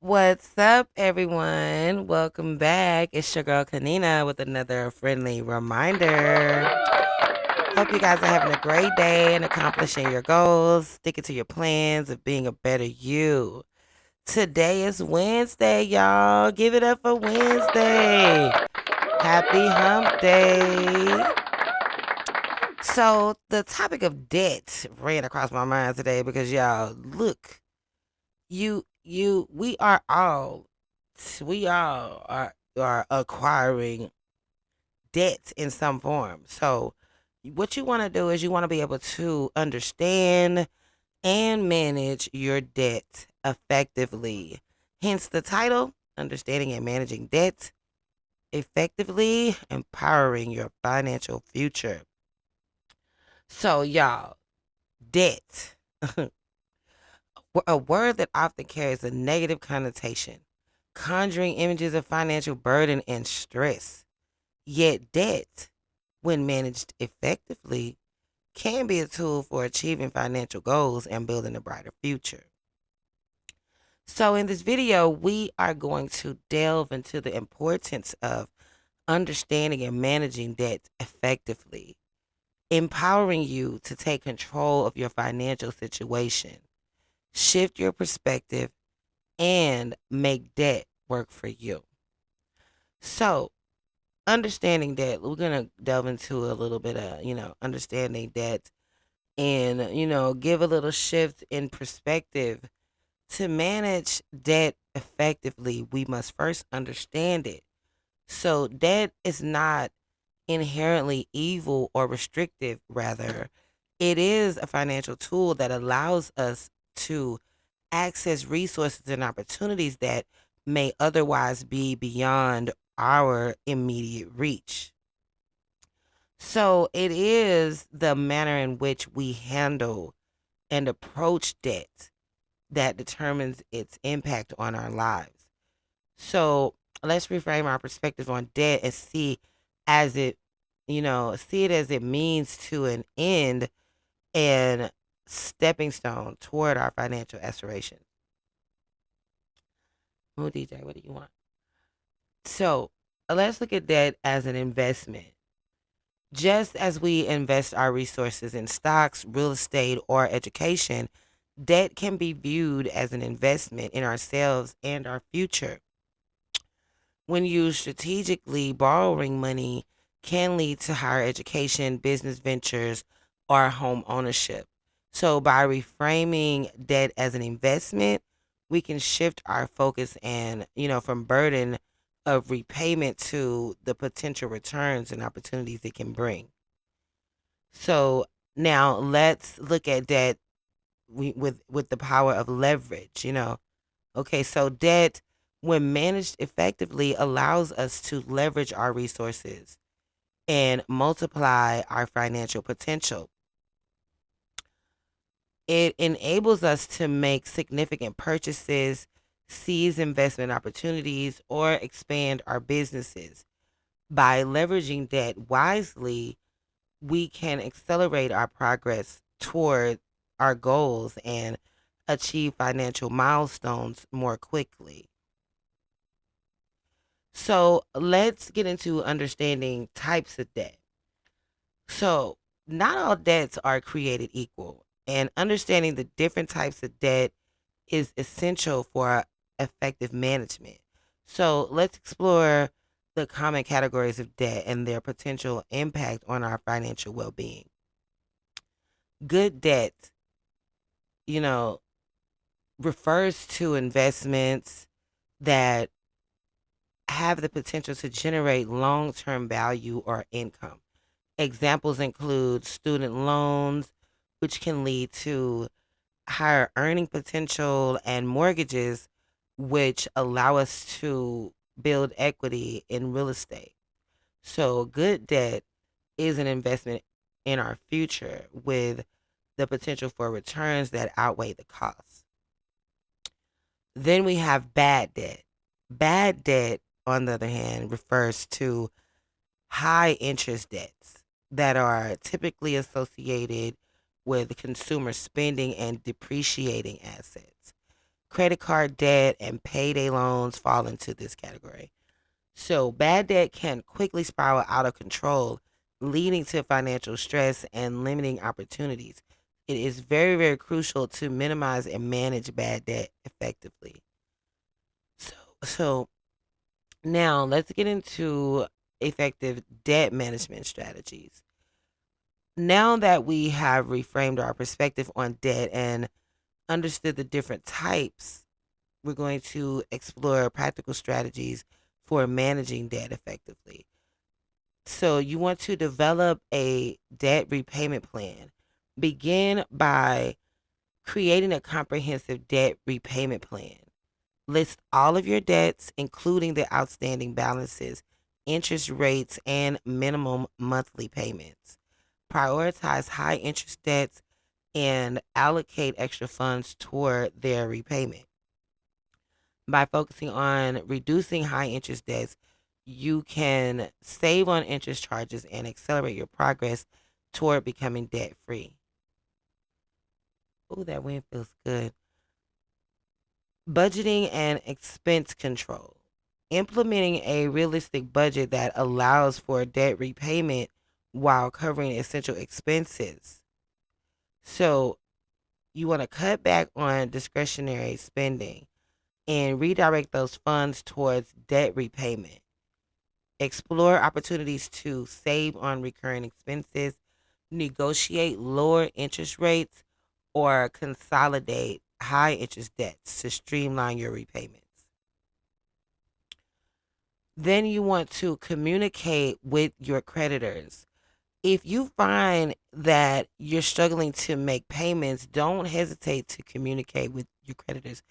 What's up, everyone? Welcome back. It's your girl Kanina with another friendly reminder. Hope you guys are having a great day and accomplishing your goals, sticking to your plans of being a better you. Today is Wednesday, y'all. Give it up for Wednesday. Happy hump day. So, the topic of debt ran across my mind today because y'all, look, we all are acquiring debt in some form. So what you want to do is you want to be able to understand and manage your debt effectively. Hence the title, Understanding and Managing Debt Effectively, Empowering Your Financial Future. So y'all, debt. A word that often carries a negative connotation, conjuring images of financial burden and stress. Yet, debt, when managed effectively, can be a tool for achieving financial goals and building a brighter future. So, in this video, we are going to delve into the importance of understanding and managing debt effectively, empowering you to take control of your financial situation, shift your perspective, and make debt work for you. So, understanding debt, we're going to delve into a little bit of, understanding debt and, give a little shift in perspective. To manage debt effectively, we must first understand it. So, debt is not inherently evil or restrictive, rather, it is a financial tool that allows us to access resources and opportunities that may otherwise be beyond our immediate reach. So it is the manner in which we handle and approach debt that determines its impact on our lives. So let's reframe our perspective on debt and as it, see it as it means to an end and stepping stone toward our financial aspirations. Oh, DJ, what do you want? So let's look at debt as an investment. Just as we invest our resources in stocks, real estate, or education, debt can be viewed as an investment in ourselves and our future. When used strategically, borrowing money can lead to higher education, business ventures, or home ownership. So, by reframing debt as an investment, we can shift our focus and, from burden of repayment to the potential returns and opportunities it can bring. So, now let's look at debt with the power of leverage. Okay, so debt, when managed effectively, allows us to leverage our resources and multiply our financial potential. It enables us to make significant purchases, seize investment opportunities, or expand our businesses. By leveraging debt wisely, we can accelerate our progress toward our goals and achieve financial milestones more quickly. So let's get into understanding types of debt. So, not all debts are created equal, and understanding the different types of debt is essential for effective management. So, let's explore the common categories of debt and their potential impact on our financial well being. Good debt, you know, refers to investments that have the potential to generate long term value or income. Examples include student loans, which can lead to higher earning potential, and mortgages, which allow us to build equity in real estate. So, good debt is an investment in our future with the potential for returns that outweigh the costs. Then we have bad debt. Bad debt, on the other hand, refers to high interest debts that are typically associated with consumer spending and depreciating assets. Credit card debt and payday loans fall into this category. So, bad debt can quickly spiral out of control, leading to financial stress and limiting opportunities. It is very, very crucial to minimize and manage bad debt effectively. So, so now let's get into effective debt management strategies. Now that we have reframed our perspective on debt and understood the different types, we're going to explore practical strategies for managing debt effectively. So, you want to develop a debt repayment plan. Begin by creating a comprehensive debt repayment plan. List all of your debts, including the outstanding balances, interest rates, and minimum monthly payments. Prioritize high interest debts and allocate extra funds toward their repayment. By focusing on reducing high interest debts, you can save on interest charges and accelerate your progress toward becoming debt free. Oh, that wind feels good. Budgeting and expense control. Implementing a realistic budget that allows for debt repayment while covering essential expenses. So, you want to cut back on discretionary spending and redirect those funds towards debt repayment. Explore opportunities to save on recurring expenses, negotiate lower interest rates, or consolidate high interest debts to streamline your repayments. Then you want to communicate with your creditors. If you find that you're struggling to make payments, don't hesitate to communicate with your creditors.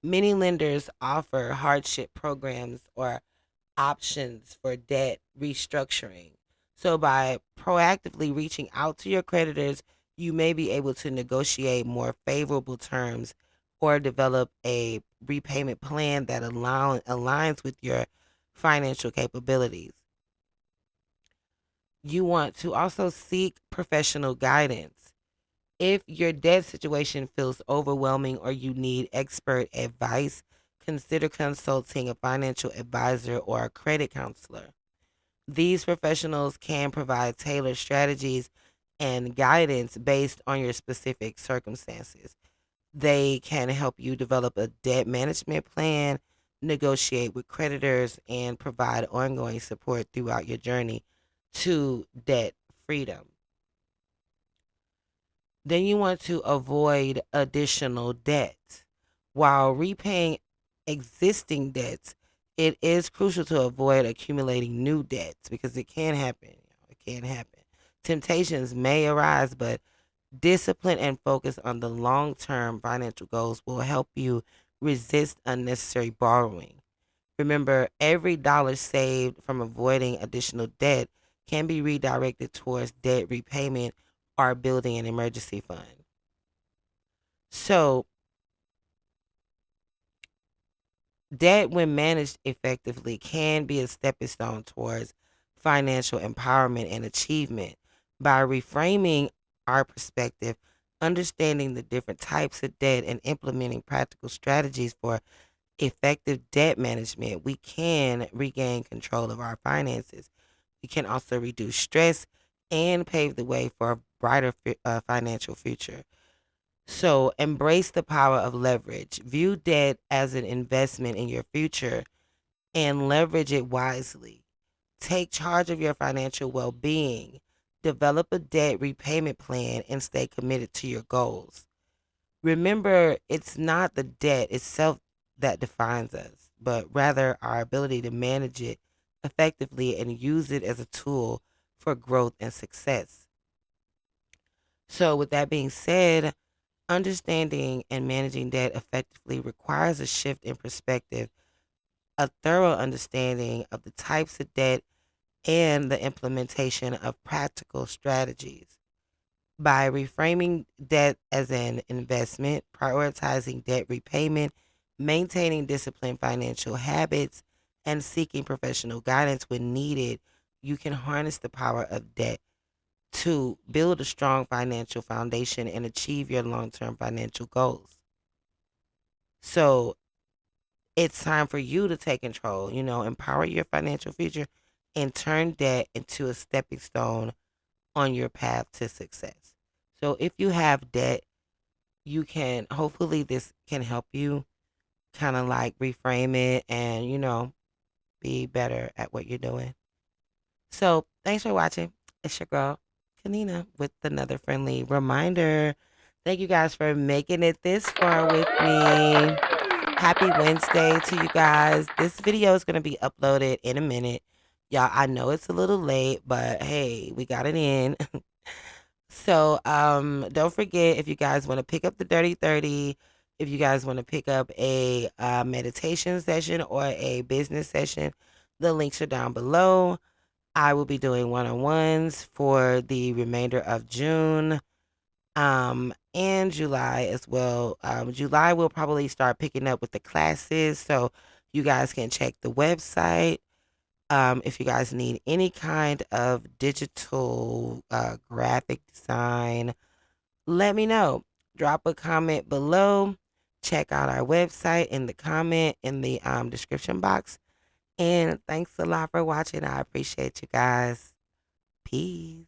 Many lenders offer hardship programs or options for debt restructuring. So, by proactively reaching out to your creditors, you may be able to negotiate more favorable terms or develop a repayment plan that aligns with your financial capabilities. You want to also seek professional guidance. If your debt situation feels overwhelming or you need expert advice, consider consulting a financial advisor or a credit counselor. These professionals can provide tailored strategies and guidance based on your specific circumstances. They can help you develop a debt management plan, negotiate with creditors, and provide ongoing support throughout your journey to debt freedom. Then you want to avoid additional debt. While repaying existing debts, it is crucial to avoid accumulating new debts because it can happen. It can happen. Temptations may arise, but discipline and focus on the long term financial goals will help you resist unnecessary borrowing. Remember, every dollar saved from avoiding additional debt can be redirected towards debt repayment or building an emergency fund. So, debt, when managed effectively, can be a stepping stone towards financial empowerment and achievement. By reframing our perspective, understanding the different types of debt, and implementing practical strategies for effective debt management, we can regain control of our finances. We can also reduce stress and pave the way for a brighter financial future. So, embrace the power of leverage. View debt as an investment in your future and leverage it wisely. Take charge of your financial well being. Develop a debt repayment plan and stay committed to your goals. Remember, it's not the debt itself that defines us, but rather our ability to manage it effectively and use it as a tool for growth and success. So, with that being said, understanding and managing debt effectively requires a shift in perspective, a thorough understanding of the types of debt, and the implementation of practical strategies. By reframing debt as an investment, prioritizing debt repayment, maintaining disciplined financial habits, and seeking professional guidance when needed, you can harness the power of debt to build a strong financial foundation and achieve your long term financial goals. So it's time for you to take control, empower your financial future and turn debt into a stepping stone on your path to success. So if you have debt, you can, hopefully this can help you kind of like reframe it and, be better at what you're doing. So thanks for watching. It's your girl, Kanina, with another friendly reminder. Thank you guys for making it this far with me. Happy Wednesday to you guys. This video is going to be uploaded in a minute. Y'all, I know it's a little late, but hey, we got it in. So, don't forget, if you guys want to pick up the Dirty 30, if you guys want to pick up a meditation session or a business session, the links are down below. I will be doing one-on-ones for the remainder of June, and July as well. July we'll probably start picking up with the classes, so you guys can check the website. If you guys need any kind of digital graphic design, let me know. Drop a comment below. Check out our website in the comment in the description box. And thanks a lot for watching. I appreciate you guys. Peace.